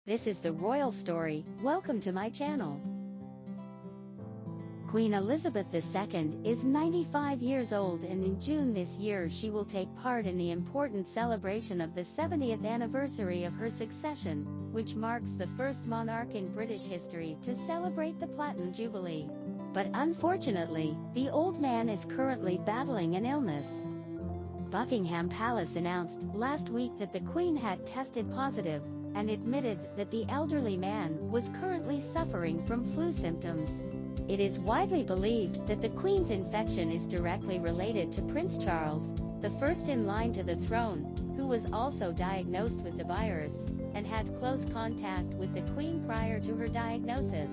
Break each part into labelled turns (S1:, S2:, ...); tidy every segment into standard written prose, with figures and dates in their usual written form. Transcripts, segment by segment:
S1: This is the royal story. Welcome to my channel. Queen Elizabeth II is 95 years old, and in June this year she will take part in the important celebration of the 70th anniversary of her succession, which marks the first monarch in British history to celebrate the Platinum Jubilee. But unfortunately, the old man is currently battling an illness. Buckingham Palace announced last week that the Queen had tested positive and admitted that the elderly man was currently suffering from flu symptoms. It is widely believed that the Queen's infection is directly related to Prince Charles, the first in line to the throne, who was also diagnosed with the virus and had close contact with the Queen prior to her diagnosis.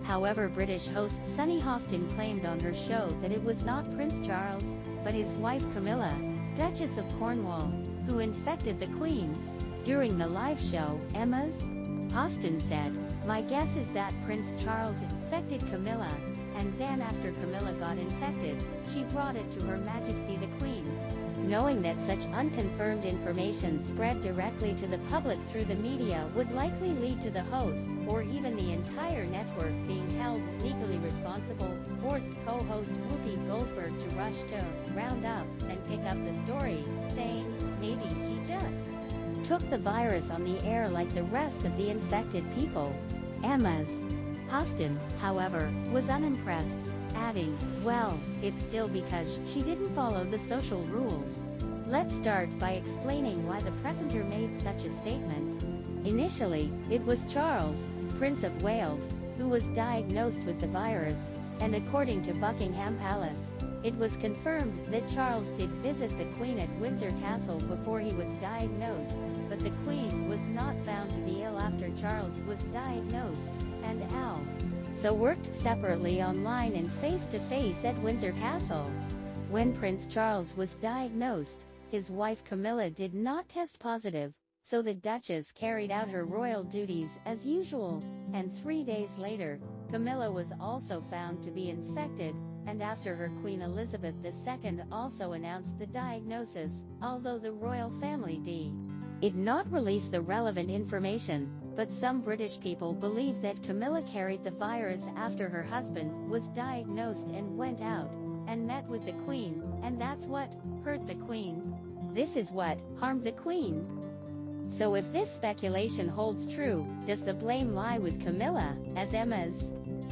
S1: However, British host Sunny Hostin claimed on her show that it was not Prince Charles, but his wife Camilla, Duchess of Cornwall, who infected the Queen. During the live show, Hostin said, "My guess is that Prince Charles infected Camilla, and then after Camilla got infected, she brought it to Her Majesty the Queen." Knowing that such unconfirmed information spread directly to the public through the media would likely lead to the host, or even the entire network, being held legally responsible, forced co-host Whoopi Goldberg to rush to round up and pick up the story, saying, "Maybe she just took the virus on the air like the rest of the infected people." Hostin, however, was unimpressed, adding, "Well, it's still because she didn't follow the social rules." Let's start by explaining why the presenter made such a statement. Initially, it was Charles, Prince of Wales, who was diagnosed with the virus, and according to Buckingham Palace, it was confirmed that Charles did visit the Queen at Windsor Castle before he was diagnosed, but the Queen was not found to be ill after Charles was diagnosed, and so worked separately online and face-to-face at Windsor Castle. When Prince Charles was diagnosed, his wife Camilla did not test positive, so the Duchess carried out her royal duties as usual, and 3 days later, Camilla was also found to be infected, and after her Queen Elizabeth II also announced the diagnosis, although the royal family did not release the relevant information. But some British people believe that Camilla carried the virus after her husband was diagnosed and went out and met with the Queen, and that's what hurt the Queen. This is what harmed the Queen. So if this speculation holds true, does the blame lie with Camilla, as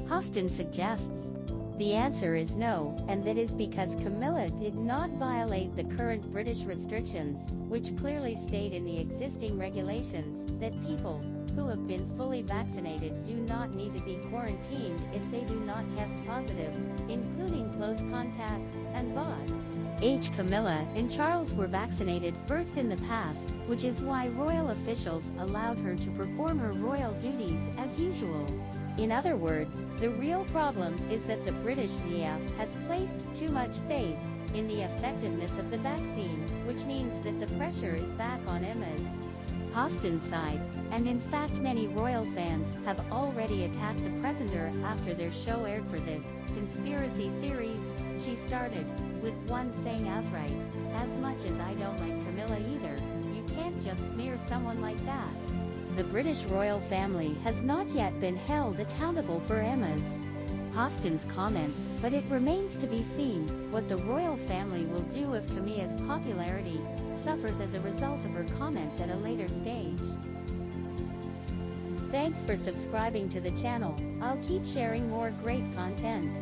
S1: Hostin suggests? The answer is no, and that is because Camilla did not violate the current British restrictions, which clearly state in the existing regulations that people who have been fully vaccinated do not need to be quarantined if they do not test positive, including close contacts, and Camilla and Charles were vaccinated first in the past, which is why royal officials allowed her to perform her royal duties as usual. In other words, the real problem is that the British CF has placed too much faith in the effectiveness of the vaccine, which means that the pressure is back on Hostin's side, and in fact many royal fans have already attacked the presenter after their show aired for the conspiracy theories she started, with one saying outright, "As much as I don't like Camilla either, you can't just smear someone like that." The British royal family has not yet been held accountable for Hostin's comments, but it remains to be seen what the royal family will do if Camilla's popularity suffers as a result of her comments at a later stage. Thanks for subscribing to the channel. I'll keep sharing more great content.